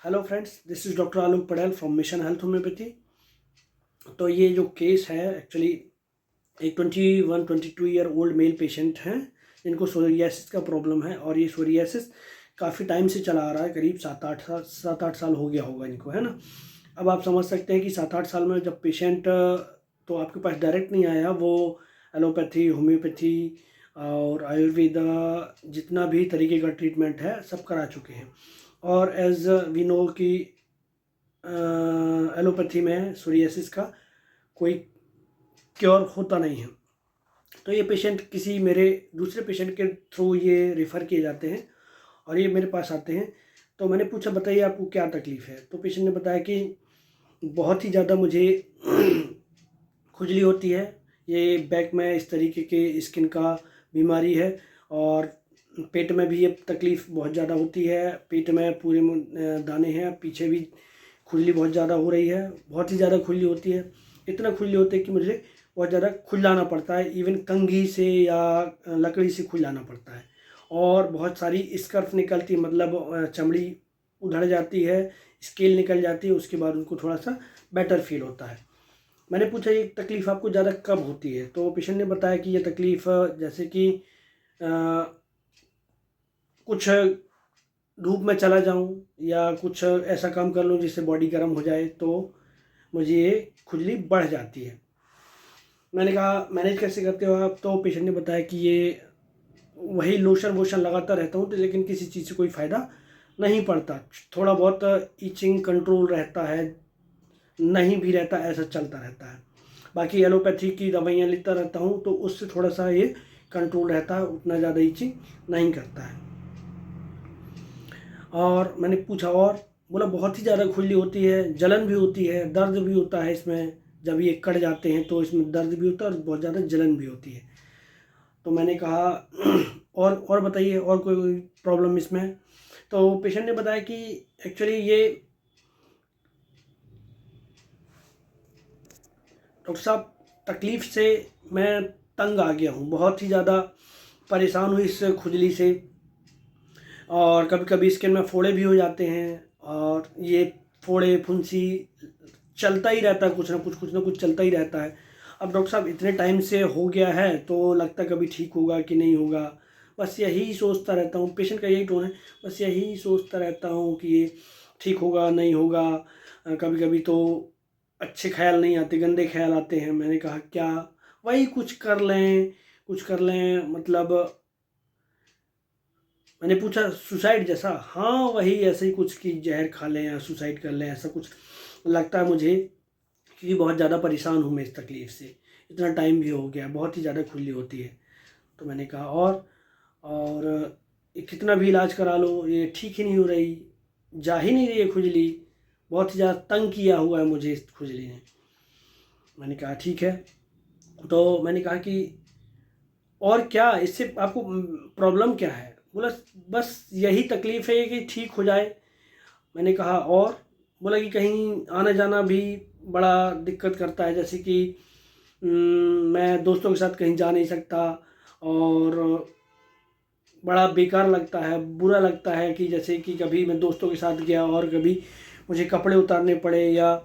Hello friends, this is doctor Alok Patel from mission health homeopathy. तो ये जो case है एक्चुअली एक 21-22 ईयर ओल्ड मेल पेशेंट हैं जिनको सोरियासिस का प्रॉब्लम है। और ये सोरियासिस काफ़ी टाइम से चला आ रहा है, करीब 7-8 साल हो गया होगा इनको, है ना। अब आप समझ सकते हैं कि 7-8 साल में जब पेशेंट तो आपके पास डायरेक्ट नहीं आया, वो एलोपैथी, होम्योपैथी और आयुर्वेदा जितना भी तरीके का ट्रीटमेंट है सब करा चुके हैं। और एज वी नो कि एलोपैथी में सोरियासिस का कोई क्योर होता नहीं है। तो ये पेशेंट किसी मेरे दूसरे पेशेंट के थ्रू ये रेफ़र किए जाते हैं और ये मेरे पास आते हैं। तो मैंने पूछा, बताइए आपको क्या तकलीफ़ है। तो पेशेंट ने बताया कि बहुत ही ज़्यादा मुझे खुजली होती है, ये बैक में इस तरीके के स्किन का बीमारी है। और पेट में भी ये तकलीफ़ बहुत ज़्यादा होती है, पेट में पूरे दाने हैं, पीछे भी खुजली बहुत ज़्यादा हो रही है, बहुत ही ज़्यादा खुजली होती है। इतना खुजली होती है कि मुझे बहुत ज़्यादा खुजलाना पड़ता है, इवन कंघी से या लकड़ी से खुजलाना पड़ता है। और बहुत सारी स्कर्फ निकलती है, मतलब चमड़ी उधड़ जाती है, स्केल निकल जाती है, उसके बाद उनको थोड़ा सा बेटर फील होता है। मैंने पूछा, ये तकलीफ़ आपको ज़्यादा कब होती है। तो पेशेंट ने बताया कि ये तकलीफ़ जैसे कि कुछ धूप में चला जाऊं या कुछ ऐसा काम कर लूं जिससे बॉडी गर्म हो जाए तो मुझे ये खुजली बढ़ जाती है। मैंने कहा, मैनेज कैसे करते हो आप। तो पेशेंट ने बताया कि ये वही लोशन वोशन लगाता रहता हूँ, तो लेकिन किसी चीज़ से कोई फ़ायदा नहीं पड़ता। थोड़ा बहुत ईचिंग कंट्रोल रहता है, नहीं भी रहता, ऐसा चलता रहता है। बाकी एलोपैथी की दवाइयाँ लेता रहता हूँ तो उससे थोड़ा सा ये कंट्रोल रहता है, उतना ज़्यादा ईचिंग नहीं करता है। और मैंने पूछा, और बोला बहुत ही ज़्यादा खुजली होती है, जलन भी होती है, दर्द भी होता है इसमें। जब ये कट जाते हैं तो इसमें दर्द भी होता है और बहुत ज़्यादा जलन भी होती है। तो मैंने कहा और बताइए और कोई प्रॉब्लम इसमें। तो पेशेंट ने बताया कि एक्चुअली ये डॉक्टर साहब, तकलीफ़ से मैं तंग आ गया हूँ, बहुत ही ज़्यादा परेशान हूँ इस खुजली से। और कभी कभी स्किन में फोड़े भी हो जाते हैं और ये फोड़े फुंसी चलता ही रहता है, कुछ ना कुछ चलता ही रहता है। अब डॉक्टर साहब इतने टाइम से हो गया है तो लगता है कभी ठीक होगा कि नहीं होगा, बस यही सोचता रहता हूँ। पेशेंट का यही टोन है, बस यही सोचता रहता हूँ कि ये ठीक होगा नहीं होगा। कभी कभी तो अच्छे ख्याल नहीं आते, गंदे ख्याल आते हैं। मैंने कहा क्या, वही कुछ कर लें, कुछ कर लें, मतलब मैंने पूछा सुसाइड जैसा। हाँ, वही ऐसे ही कुछ कि जहर खा लें या सुसाइड कर लें, ऐसा कुछ लगता है मुझे, क्योंकि बहुत ज़्यादा परेशान हूँ मैं इस तकलीफ़ से। इतना टाइम भी हो गया, बहुत ही ज़्यादा खुजली होती है। तो मैंने कहा और ये कितना भी इलाज करा लो ये ठीक ही नहीं हो रही, जा ही नहीं रही है खुजली, बहुत ही ज़्यादा तंग किया हुआ है मुझे इस खुजली ने। मैंने कहा ठीक है। तो मैंने कहा कि और क्या इससे आपको प्रॉब्लम क्या है। बोला बस यही तकलीफ़ है कि ठीक हो जाए। मैंने कहा और। बोला कि कहीं आना जाना भी बड़ा दिक्कत करता है, जैसे कि मैं दोस्तों के साथ कहीं जा नहीं सकता और बड़ा बेकार लगता है, बुरा लगता है कि जैसे कि कभी मैं दोस्तों के साथ गया और कभी मुझे कपड़े उतारने पड़े, या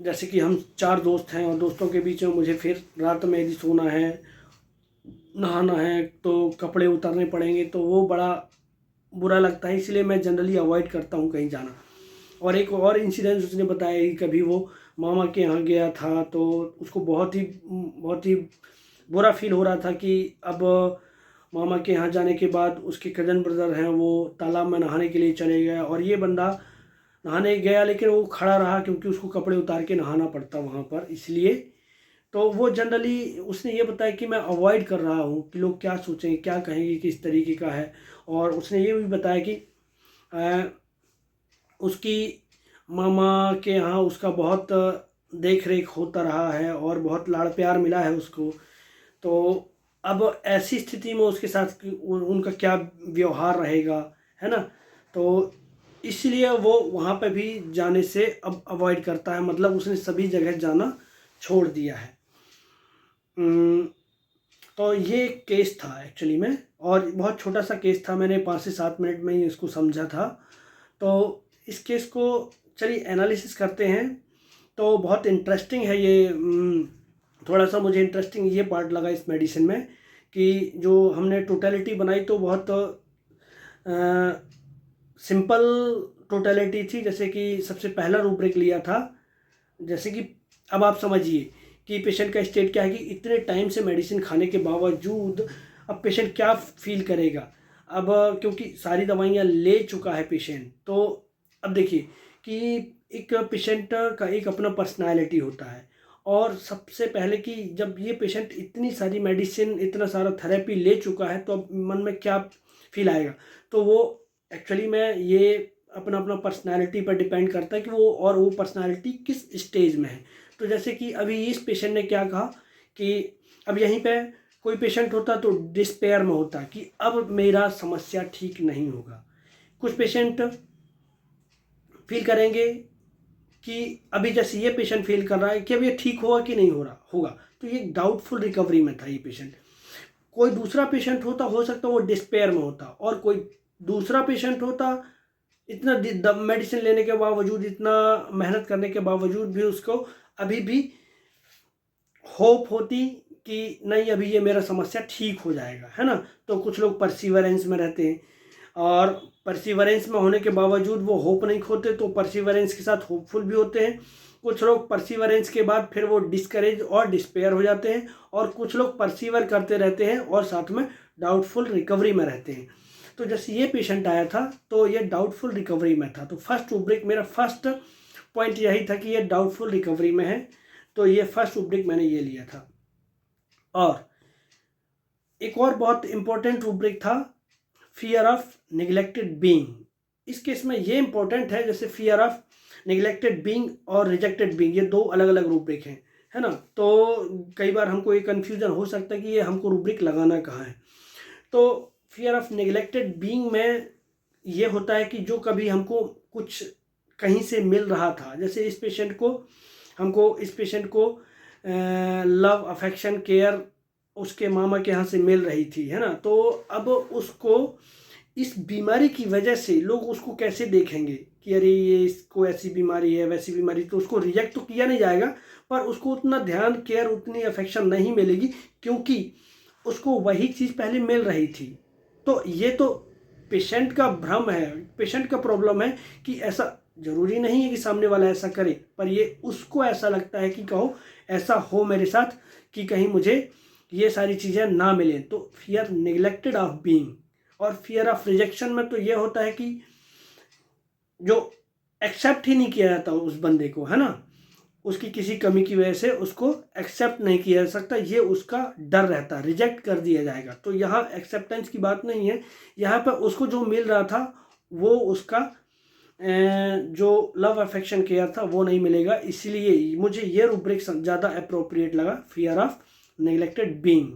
जैसे कि हम 4 दोस्त हैं और दोस्तों के बीच में मुझे फिर रात में यदि सोना है, नहाना है तो कपड़े उतारने पड़ेंगे, तो वो बड़ा बुरा लगता है। इसलिए मैं जनरली अवॉइड करता हूँ कहीं जाना। और एक और इंसिडेंस उसने बताया कि कभी वो मामा के यहाँ गया था तो उसको बहुत ही बुरा फील हो रहा था कि अब मामा के यहाँ जाने के बाद उसके कज़न ब्रदर हैं वो तालाब में नहाने के लिए चले गए और ये बंदा नहाने गया लेकिन वो खड़ा रहा क्योंकि उसको कपड़े उतार के नहाना पड़ता वहाँ पर, इसलिए। तो वो जनरली उसने ये बताया कि मैं अवॉइड कर रहा हूँ कि लोग क्या सोचेंगे, क्या कहेंगे, किस तरीके का है। और उसने ये भी बताया कि उसकी मामा के यहाँ उसका बहुत देख रेख होता रहा है और बहुत लाड़ प्यार मिला है उसको। तो अब ऐसी स्थिति में उसके साथ उनका क्या व्यवहार रहेगा, है ना। तो इसलिए वो वहाँ पे भी जाने से अब अवॉइड करता है, मतलब उसने सभी जगह जाना छोड़ दिया है। तो ये केस था एक्चुअली में, और बहुत छोटा सा केस था, मैंने 5 से 7 मिनट में ही इसको समझा था। तो इस केस को चलिए एनालिसिस करते हैं। तो बहुत इंटरेस्टिंग है ये, थोड़ा सा मुझे इंटरेस्टिंग ये पार्ट लगा इस मेडिसिन में कि जो हमने टोटलिटी बनाई तो बहुत सिंपल टोटलिटी थी। जैसे कि सबसे पहला रूब्रिक लिया था, जैसे कि अब आप समझिए कि पेशेंट का स्टेट क्या है कि इतने टाइम से मेडिसिन खाने के बावजूद अब पेशेंट क्या फील करेगा। अब क्योंकि सारी दवाइयाँ ले चुका है पेशेंट, तो अब देखिए कि एक पेशेंट का एक अपना पर्सनालिटी होता है। और सबसे पहले कि जब ये पेशेंट इतनी सारी मेडिसिन, इतना सारा थेरेपी ले चुका है, तो अब मन में क्या फील आएगा। तो वो एक्चुअली में ये अपना अपना पर्सनालिटी पर डिपेंड करता है कि वो पर्सनालिटी किस स्टेज में है। तो जैसे कि अभी इस पेशेंट ने क्या कहा कि अब यहीं पे कोई पेशेंट होता तो डिस्पेयर में होता कि अब मेरा समस्या ठीक नहीं होगा। कुछ पेशेंट फील करेंगे कि अभी जैसे ये पेशेंट फील कर रहा है कि अब ये ठीक होगा कि नहीं हो रहा होगा, तो ये डाउटफुल रिकवरी में था ये पेशेंट। कोई दूसरा पेशेंट होता, हो सकता वो डिस्पेयर में होता, और कोई दूसरा पेशेंट होता इतना मेडिसिन लेने के बावजूद, इतना मेहनत करने के बावजूद भी उसको अभी भी होप होती कि नहीं अभी ये मेरा समस्या ठीक हो जाएगा, है ना। तो कुछ लोग परसिवरेंस में रहते हैं, और परसिवरेंस में होने के बावजूद वो होप नहीं खोते, तो परसिवरेंस के साथ होपफुल भी होते हैं। कुछ लोग परसिवरेंस के बाद फिर वो डिस्करेज और डिस्पेयर हो जाते हैं, और कुछ लोग परसिवर करते रहते हैं और साथ में डाउटफुल रिकवरी में रहते हैं। तो जैसे ये पेशेंट आया था तो ये डाउटफुल रिकवरी में था, तो फर्स्ट रूब्रिक मेरा फर्स्ट पॉइंट यही था कि ये डाउटफुल रिकवरी में है, तो ये फर्स्ट रूब्रिक मैंने ये लिया था। और एक और बहुत इंपॉर्टेंट रूब्रिक था फियर ऑफ नेग्लेक्टेड बीइंग। इस केस में ये इंपॉर्टेंट है, जैसे फियर ऑफ नेग्लेक्टेड बीइंग और रिजेक्टेड बीइंग, ये दो अलग अलग रूब्रिक हैं, है ना। तो कई बार हमको ये कन्फ्यूजन हो सकता है कि ये हमको रूब्रिक लगाना कहाँ है। तो फियर ऑफ नेग्लेक्टेड बीइंग में ये होता है कि जो कभी हमको कुछ कहीं से मिल रहा था, जैसे इस पेशेंट को लव, अफेक्शन, केयर उसके मामा के यहाँ से मिल रही थी, है ना। तो अब उसको इस बीमारी की वजह से लोग उसको कैसे देखेंगे कि अरे ये इसको ऐसी बीमारी है, वैसी बीमारी, तो उसको रिजेक्ट तो किया नहीं जाएगा, पर उसको उतना ध्यान, केयर, उतनी अफेक्शन नहीं मिलेगी, क्योंकि उसको वही चीज़ पहले मिल रही थी। तो ये तो पेशेंट का भ्रम है, पेशेंट का प्रॉब्लम है कि ऐसा जरूरी नहीं है कि सामने वाला ऐसा करे, पर ये उसको ऐसा लगता है कि कहो ऐसा हो मेरे साथ कि कहीं मुझे ये सारी चीज़ें ना मिलें। तो फियर नेग्लेक्टेड ऑफ बीइंग। और फियर ऑफ रिजेक्शन में तो ये होता है कि जो एक्सेप्ट ही नहीं किया जाता उस बंदे को, है ना, उसकी किसी कमी की वजह से उसको एक्सेप्ट नहीं किया जा सकता, ये उसका डर रहता है, रिजेक्ट कर दिया जाएगा। तो यहाँ एक्सेप्टेंस की बात नहीं है, यहाँ पर उसको जो मिल रहा था वो उसका जो लव, अफेक्शन, केयर था वो नहीं मिलेगा। इसलिए मुझे ये रूब्रिक ज़्यादा अप्रोप्रिएट लगा, फियर ऑफ नेग्लेक्टेड बीइंग।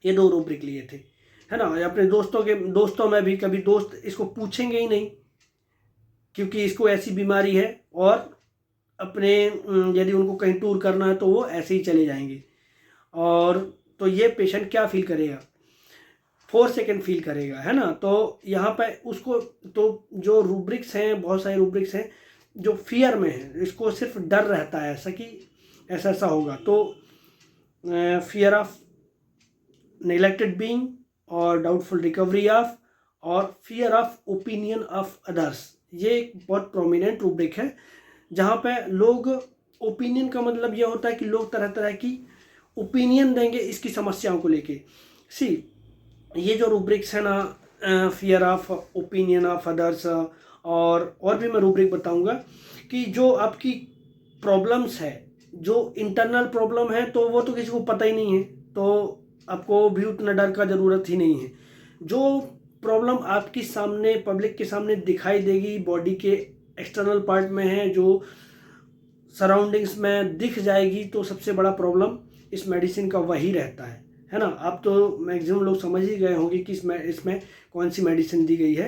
ये दो रूब्रिक लिए थे, है ना। अपने दोस्तों में भी कभी दोस्त इसको पूछेंगे ही नहीं क्योंकि इसको ऐसी बीमारी है, और अपने यदि उनको कहीं टूर करना है तो वो ऐसे ही चले जाएंगे। और तो ये पेशेंट क्या फील करेगा, 4 सेकेंड फील करेगा, है ना। तो यहाँ पे उसको, तो जो रूब्रिक्स हैं, बहुत सारे रूब्रिक्स हैं जो फियर में है, इसको सिर्फ डर रहता है ऐसा कि ऐसा ऐसा होगा। तो फियर ऑफ नेग्लेक्टेड बीइंग और डाउटफुल रिकवरी ऑफ, और fear of opinion of others, ये एक बहुत प्रोमिनेंट रूब्रिक है जहाँ पे लोग, ओपिनियन का मतलब ये होता है कि लोग तरह तरह की ओपिनियन देंगे इसकी समस्याओं को लेके। ये जो रूब्रिक्स है ना, fear of, opinion of others, और भी मैं रूब्रिक बताऊंगा कि जो आपकी प्रॉब्लम्स है, जो इंटरनल प्रॉब्लम है, तो वो तो किसी को पता ही नहीं है, तो आपको भी उतना डर का ज़रूरत ही नहीं है। जो प्रॉब्लम आपकी सामने, पब्लिक के सामने दिखाई देगी, बॉडी के एक्सटर्नल पार्ट में है, जो सराउंडिंग्स में दिख जाएगी, तो सबसे बड़ा प्रॉब्लम इस मेडिसिन का वही रहता है ना। आप तो मैक्सिमम लोग समझ ही गए होंगे कि इसमें कौन सी मेडिसिन दी गई है।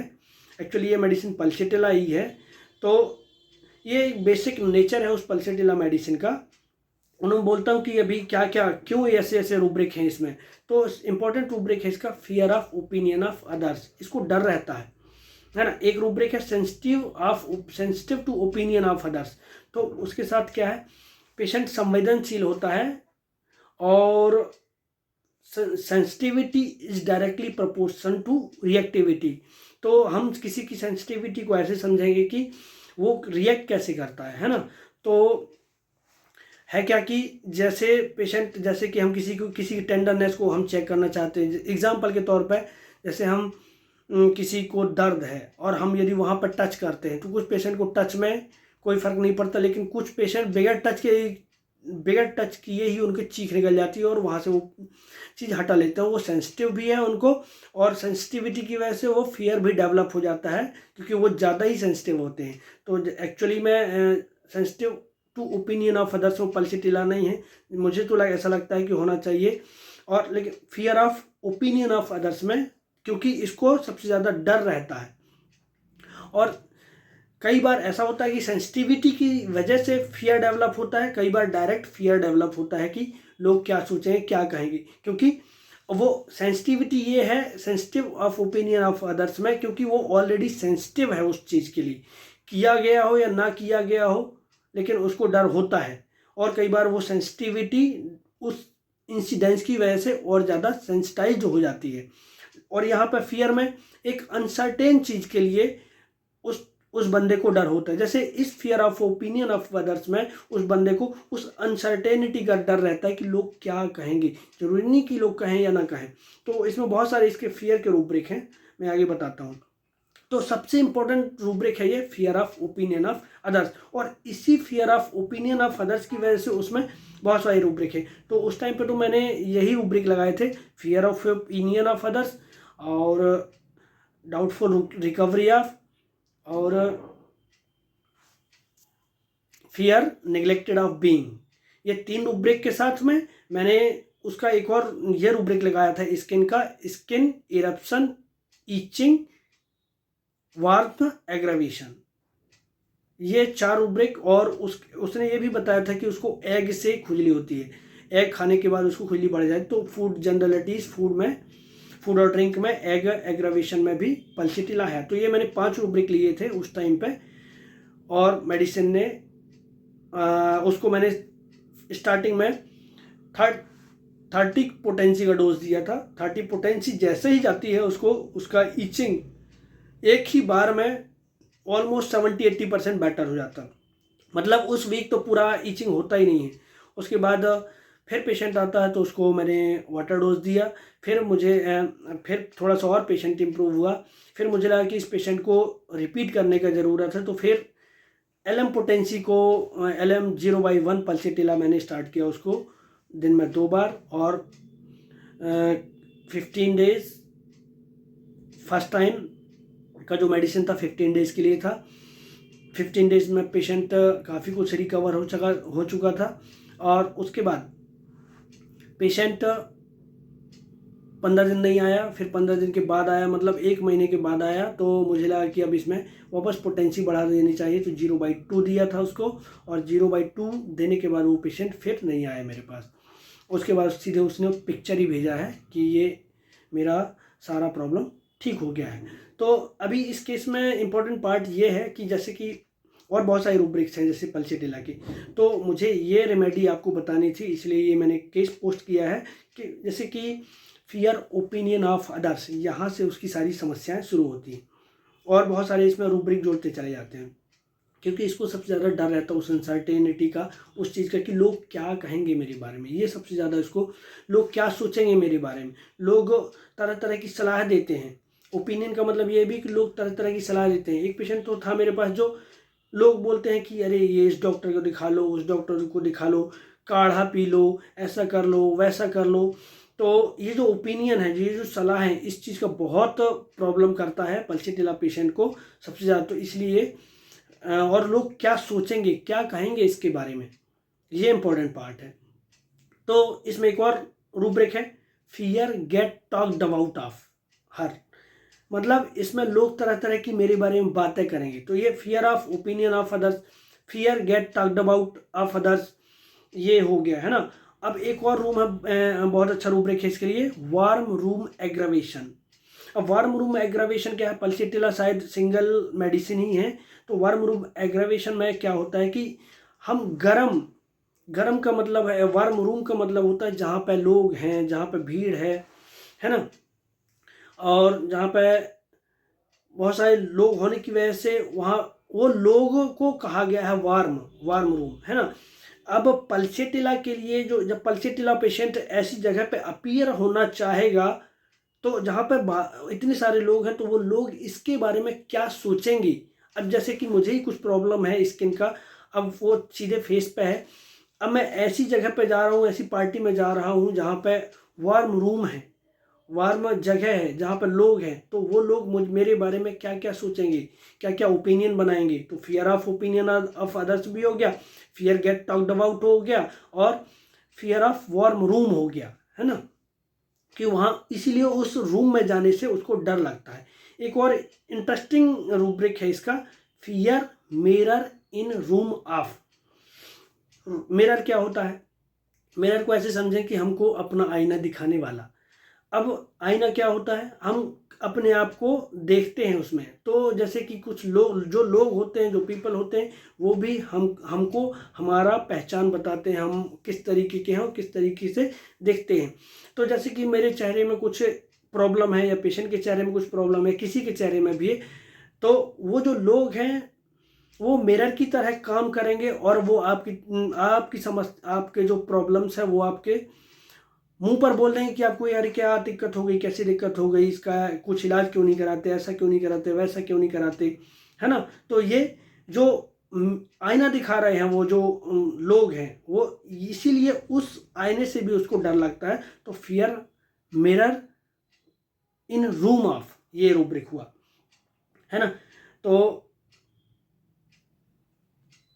एक्चुअली ये मेडिसिन पल्सेटिला ही है। तो ये एक बेसिक नेचर है उस पल्सेटिला मेडिसिन का। उन्होंने बोलता हूँ कि अभी क्या क्या, क्यों ऐसे ऐसे रूब्रिक हैं इसमें। तो इंपॉर्टेंट रूब्रिक है इसका fear of opinion of others, इसको डर रहता है है ना। एक रूब्रिक है sensitive to opinion of others, तो उसके साथ क्या है, पेशेंट संवेदनशील होता है और sensitivity is directly proportion to reactivity. तो हम किसी की सेंसिटिविटी को ऐसे समझेंगे कि वो रिएक्ट कैसे करता है ना। तो है क्या कि जैसे पेशेंट, जैसे कि हम किसी टेंडरनेस को हम चेक करना चाहते हैं, एग्जांपल के तौर पे जैसे हम किसी को दर्द है और हम यदि वहाँ पर टच करते हैं तो कुछ पेशेंट को टच में कोई फ़र्क नहीं पड़ता, लेकिन कुछ पेशेंट बगैर टच किए ही उनकी चीख निकल जाती है और वहाँ से वो चीज़ हटा लेते हैं। वो सेंसिटिव भी है उनको, और सेंसिटिविटी की वजह से वो फियर भी डेवलप हो जाता है क्योंकि वो ज़्यादा ही सेंसिटिव होते हैं। तो एक्चुअली में sensitive to opinion of others वो पल्सिटिला नहीं है, मुझे तो ऐसा लगता है कि होना चाहिए। और लेकिन fear of opinion of others में, क्योंकि इसको सबसे ज़्यादा डर रहता है। और कई बार ऐसा होता है कि सेंसिटिविटी की वजह से फियर डेवलप होता है, कई बार डायरेक्ट फियर डेवलप होता है कि लोग क्या सोचेंगे, क्या कहेंगे, क्योंकि वो सेंसिटिविटी ये है sensitive of opinion of others में, क्योंकि वो ऑलरेडी सेंसिटिव है उस चीज़ के लिए, किया गया हो या ना किया गया हो, लेकिन उसको डर होता है। और कई बार वो सेंसिटिविटी उस इंसिडेंस की वजह से और ज़्यादा सेंसिटाइज हो जाती है। और यहाँ पर फियर में एक अनसर्टेन चीज़ के लिए उस बंदे को डर होता है। जैसे इस fear of opinion of others में उस बंदे को उस अनसर्टेनिटी का डर रहता है कि लोग क्या कहेंगे, जरूरी नहीं कि लोग कहें या ना कहें। तो इसमें बहुत सारे इसके फियर के रूब्रिक हैं, मैं आगे बताता हूँ। तो सबसे इंपॉर्टेंट रूब्रिक है ये fear of opinion of others, और इसी fear of opinion of others की वजह से उसमें बहुत सारे रूब्रिक है। तो उस टाइम पे तो मैंने यही रूब्रिक लगाए थे, fear of opinion of others और डाउटफुल रिकवरी ऑफ और फियर नेग्लेक्टेड ऑफ बीइंग। ये 3 रूब्रिक के साथ में मैंने उसका एक और ये रूब्रिक लगाया था skin eruption, itching, warm, aggravation. ये 4 रूब्रिक। और उसने ये भी बताया था कि उसको एग से खुजली होती है, एग खाने के बाद उसको खुजली बढ़ जाए। तो फूड जनरलिटीज, फूड और ड्रिंक में एग्रावेशन में भी पल्सिटिला है। तो ये मैंने 5 रूब्रिक लिए थे उस टाइम पे, और मेडिसिन ने उसको मैंने स्टार्टिंग में 30 पोटेंसी का डोज दिया था। 30 पोटेंसी जैसे ही जाती है उसको उसका ईचिंग एक ही बार में ऑलमोस्ट 70-80% बेटर हो जाता। मतलब उस वीक तो पूरा ईचिंग होता ही नहीं है। उसके बाद फिर पेशेंट आता है तो उसको मैंने वाटर डोज दिया। फिर थोड़ा सा और पेशेंट इम्प्रूव हुआ। फिर मुझे लगा कि इस पेशेंट को रिपीट करने का ज़रूरत है, तो फिर LM पोटेंसी को LM 0/1 पल्सिटिला मैंने स्टार्ट किया उसको दिन में 2 बार, और 15 डेज फर्स्ट टाइम का जो मेडिसिन था 15 डेज़ के लिए था। 15 डेज़ में पेशेंट काफ़ी कुछ रिकवर हो चुका था। और उसके बाद पेशेंट 15 दिन नहीं आया, फिर 15 दिन के बाद आया, मतलब 1 महीने के बाद आया। तो मुझे लगा कि अब इसमें वापस पोटेंसी बढ़ा देनी चाहिए, तो 0/2 दिया था उसको, और 0/2 देने के बाद वो पेशेंट फिर नहीं आया मेरे पास। उसके बाद सीधे उसने पिक्चर ही भेजा है कि ये मेरा सारा प्रॉब्लम ठीक हो गया है। तो अभी इस केस में इम्पोर्टेंट पार्ट ये है कि जैसे कि और बहुत सारी रूब्रिक्स हैं जैसे पल्सिटिला की, तो मुझे ये रेमेडी आपको बतानी थी, इसलिए ये मैंने केस पोस्ट किया है कि जैसे कि फियर ओपिनियन ऑफ अदर्स, यहाँ से उसकी सारी समस्याएं शुरू होती हैं। और बहुत सारे इसमें रूब्रिक जोड़ते चले जाते हैं, क्योंकि इसको सबसे ज़्यादा डर रहता है उस अनसर्टेनिटी का, उस चीज़ का कि लोग क्या कहेंगे मेरे बारे में। ये सबसे ज़्यादा इसको, लोग क्या सोचेंगे मेरे बारे में। लोग तरह तरह की सलाह देते हैं। ओपिनियन का मतलब ये भी कि लोग तरह तरह की सलाह देते हैं। एक पेशेंट तो था मेरे पास जो लोग बोलते हैं कि अरे ये इस डॉक्टर को दिखा लो, उस डॉक्टर को दिखा लो, काढ़ा पी लो, ऐसा कर लो, वैसा कर लो। तो ये जो ओपिनियन है, ये जो सलाह है, इस चीज़ का बहुत प्रॉब्लम करता है पल्सिटिला पेशेंट को सबसे ज़्यादा। तो इसलिए और लोग क्या सोचेंगे, क्या कहेंगे इसके बारे में, ये इम्पोर्टेंट पार्ट है। तो इसमें एक और रूब्रिक है, fear get talked about of her, मतलब इसमें लोग तरह तरह की मेरे बारे में बातें करेंगे। तो ये fear of opinion of others, fear get talked about of others, ये हो गया है ना। अब एक और रूम है, बहुत अच्छा रूब्रिक है इसके लिए, वार्म रूम एग्रावेशन। अब वार्म रूम एग्रावेशन क्या है, पल्सिटिला शायद सिंगल मेडिसिन ही है। तो वार्म रूम एग्रावेशन में क्या होता है कि हम गरम का मतलब है, वार्म रूम का मतलब होता है जहाँ पे लोग हैं, जहाँ पे भीड़ है ना, और जहाँ पे बहुत सारे लोग होने की वजह से वहाँ वो लोगों को कहा गया है वार्म रूम, है ना। अब पल्सिटिला के लिए जब पल्सिटिला पेशेंट ऐसी जगह पे अपीयर होना चाहेगा, तो जहाँ पर इतने सारे लोग हैं, तो वो लोग इसके बारे में क्या सोचेंगे। अब जैसे कि मुझे ही कुछ प्रॉब्लम है स्किन का, अब वो सीधे फेस पे है, अब मैं ऐसी जगह पे जा रहा हूँ, ऐसी पार्टी में जा रहा हूँ जहाँ पे वार्म रूम है, वार्म जगह है, जहाँ पर लोग हैं, तो वो लोग मेरे बारे में क्या क्या सोचेंगे, क्या क्या ओपिनियन बनाएंगे। तो fear of opinion of others भी हो गया, फियर गेट टॉक्ड अबाउट हो गया, और फियर ऑफ वार्म रूम हो गया, है ना, कि वहाँ इसीलिए उस रूम में जाने से उसको डर लगता है। एक और इंटरेस्टिंग रूब्रिक है इसका, fear mirror in room of. Mirror क्या होता है, मिरर को ऐसे समझें कि हमको अपना आईना दिखाने वाला। अब आईना क्या होता है, हम अपने आप को देखते हैं उसमें। तो जैसे कि कुछ लोग, जो लोग होते हैं, जो पीपल होते हैं, वो भी हमको हमारा पहचान बताते हैं, हम किस तरीके के हैं और किस तरीके से देखते हैं। तो जैसे कि मेरे चेहरे में कुछ प्रॉब्लम है, या पेशेंट के चेहरे में कुछ प्रॉब्लम है, किसी के चेहरे में भी है, तो वो जो लोग हैं वो मिरर की तरह काम करेंगे, और वो आपकी समझ, आपके जो प्रॉब्लम्स है वो आपके मुंह पर बोल रहे हैं कि आपको यार क्या दिक्कत हो गई, कैसी दिक्कत हो गई, इसका कुछ इलाज क्यों नहीं कराते, ऐसा क्यों नहीं कराते, वैसा क्यों नहीं कराते, है ना। तो ये जो आईना दिखा रहे हैं वो जो लोग हैं, वो इसीलिए उस आईने से भी उसको डर लगता है। तो fear mirror in room of, ये रूब्रिक हुआ, है ना। तो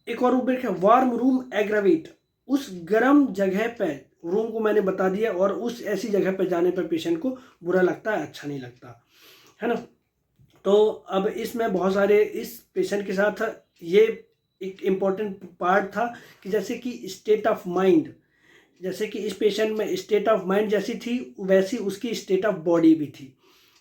एक और रूब्रिक है वार्म रूम एग्रावेट। उस गर्म जगह पे, रूम को मैंने बता दिया, और उस ऐसी जगह पे जाने पर पेशेंट को बुरा लगता है, अच्छा नहीं लगता, है ना। तो अब इसमें बहुत सारे, इस पेशेंट के साथ ये एक इम्पॉर्टेंट पार्ट था कि जैसे कि स्टेट ऑफ माइंड, जैसे कि इस पेशेंट में स्टेट ऑफ माइंड जैसी थी, वैसी उसकी स्टेट ऑफ बॉडी भी थी,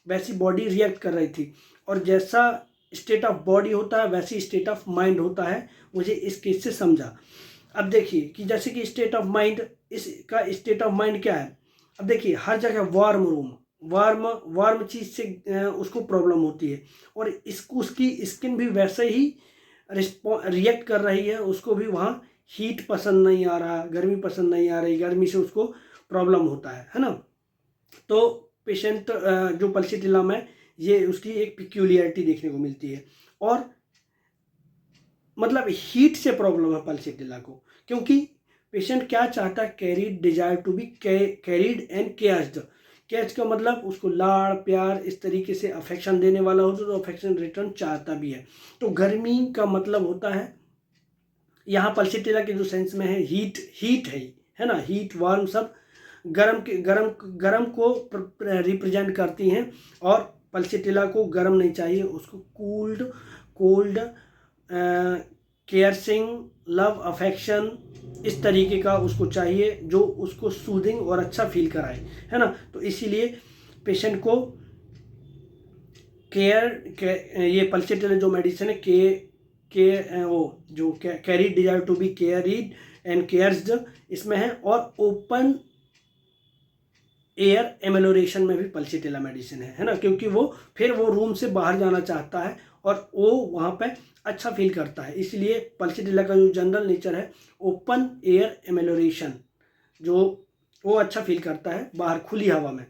वैसी बॉडी रिएक्ट कर रही थी, और जैसा स्टेट ऑफ बॉडी होता है वैसी स्टेट ऑफ माइंड होता है, मुझे इस केस से समझा। अब देखिए कि जैसे कि स्टेट ऑफ माइंड, इसका स्टेट ऑफ माइंड क्या है। अब देखिए हर जगह वार्म रूम, वार्म चीज़ से उसको प्रॉब्लम होती है, और इसको उसकी स्किन भी वैसे ही रिएक्ट कर रही है, उसको भी वहाँ हीट पसंद नहीं आ रहा, गर्मी पसंद नहीं आ रही, गर्मी से उसको प्रॉब्लम होता है ना। तो पेशेंट जो पल्सिटिला में, ये उसकी एक पिक्यूलियरिटी देखने को मिलती है, और मतलब हीट से प्रॉब्लम है पल्सिटिला को, क्योंकि पेशेंट क्या चाहता है, carried desire to be carried and cared. Catch का मतलब उसको लाड़ प्यार इस तरीके से अफेक्शन देने वाला होता है, तो अफेक्शन रिटर्न चाहता भी है। तो गर्मी का मतलब होता है यहाँ पल्सिटिला के जो सेंस में है, हीट है ना, हीट वार्म सब गरम को रिप्रेजेंट करती हैं, और पल्सिटिला को गरम नहीं चाहिए, उसको कोल्ड केयरसिंग लव अफेक्शन इस तरीके का उसको चाहिए, जो उसको सूदिंग और अच्छा फील कराए, है ना। तो इसीलिए पेशेंट को ये पल्सिटिला जो मेडिसिन है, वो जो carried desire to be carried and caressed इसमें है, और ओपन एयर एमेलोरेशन में भी पल्सिटिला मेडिसिन है ना, क्योंकि वो रूम से बाहर जाना चाहता है, और वो वहाँ पे अच्छा फील करता है। इसलिए पल्सिटिला का जो जनरल नेचर है, ओपन एयर एमेलोरेशन, जो वो अच्छा फील करता है बाहर खुली हवा में।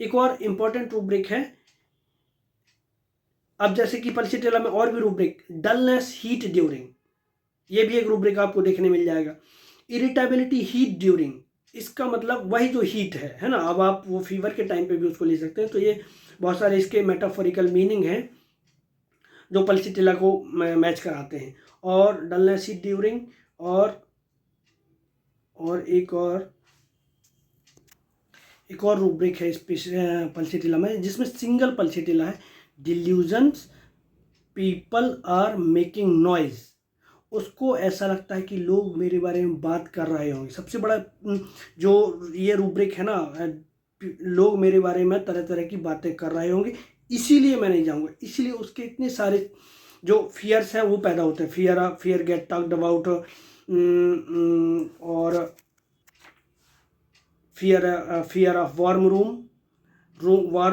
एक और इम्पॉर्टेंट रूब्रिक है, अब जैसे कि पल्सिटिला में और भी रूब्रिक, डलनेस हीट ड्यूरिंग, ये भी एक रूब्रिक आपको देखने मिल जाएगा। इरिटेबिलिटी हीट ड्यूरिंग, इसका मतलब वही जो हीट है ना। अब आप वो फीवर के टाइम पे भी उसको ले सकते हैं। तो ये बहुत सारे इसके मेटाफोरिकल मीनिंग हैं जो पल्सिटिला को मैच कराते हैं। और डलनेस हीट ड्यूरिंग, और एक और रूब्रिक है इस पल्सिटिला में, जिसमें सिंगल पल्सिटिला है, delusions people are making noise. उसको ऐसा लगता है कि लोग मेरे बारे में बात कर रहे होंगे। सबसे बड़ा जो ये रूब्रिक है ना, लोग मेरे बारे में तरह तरह की बातें कर रहे होंगे, इसीलिए मैं नहीं जाऊँगा। इसीलिए उसके इतने सारे जो फियर्स हैं वो पैदा होते हैं। फियर गेट टॉक्ड अबाउट, और fear of warm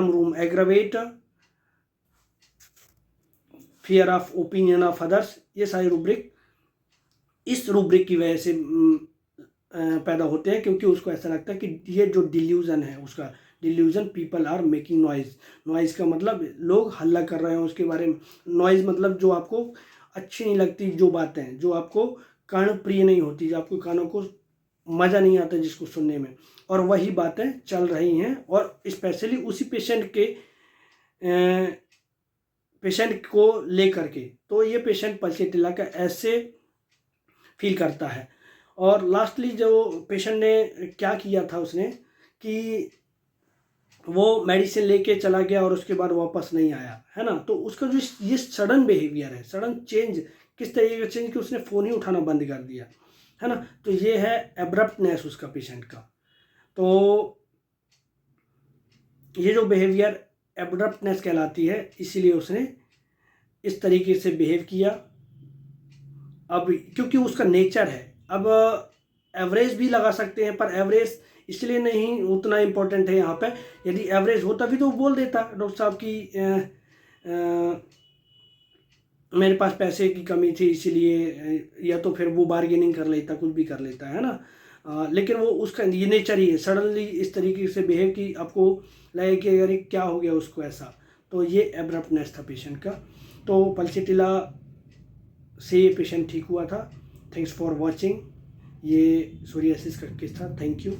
room aggravate, fear of opinion of others. ये सारे रूब्रिक इस रूब्रिक की वजह से पैदा होते हैं, क्योंकि उसको ऐसा लगता है कि ये जो डिल्यूजन है उसका, delusion people are making noise का मतलब लोग हल्ला कर रहे हैं उसके बारे में। नॉइज मतलब जो आपको अच्छी नहीं लगती, जो बातें जो आपको कान प्रिय नहीं होती, जो आपको कानों को मज़ा नहीं आता जिसको सुनने में, और वही बातें चल रही हैं। और स्पेशली उसी पेशेंट को लेकर के, तो ये पेशेंट पल्सेटिला का ऐसे फील करता है। और लास्टली जो पेशेंट ने क्या किया था, उसने कि वो मेडिसिन लेके चला गया और उसके बाद वापस नहीं आया, है ना। तो उसका जो ये सडन बिहेवियर है, सडन चेंज, किस तरीके का चेंज कि उसने फ़ोन ही उठाना बंद कर दिया, है ना। तो ये है एब्रप्टनेस उसका, पेशेंट का। तो ये जो बिहेवियर एब्रप्टनेस कहलाती है, इसीलिए उसने इस तरीके से बिहेव किया। अब क्योंकि उसका नेचर है, अब एवरेज भी लगा सकते हैं, पर एवरेज इसलिए नहीं उतना इम्पोर्टेंट है यहाँ पे। यदि एवरेज होता भी तो बोल देता डॉक्टर साहब की मेरे पास पैसे की कमी थी इसीलिए, या तो फिर वो बार्गेनिंग कर लेता, कुछ भी कर लेता है ना। लेकिन वो उसका ये नेचर ही है, सडनली इस तरीके से बिहेव कि आपको लगे कि अरे क्या हो गया उसको ऐसा। तो ये एब्रप्टनेस था पेशेंट का। तो पल्सेटिला से ये पेशेंट ठीक हुआ था। Thanks for watching. ये सोरियासिस का केस था। Thank you.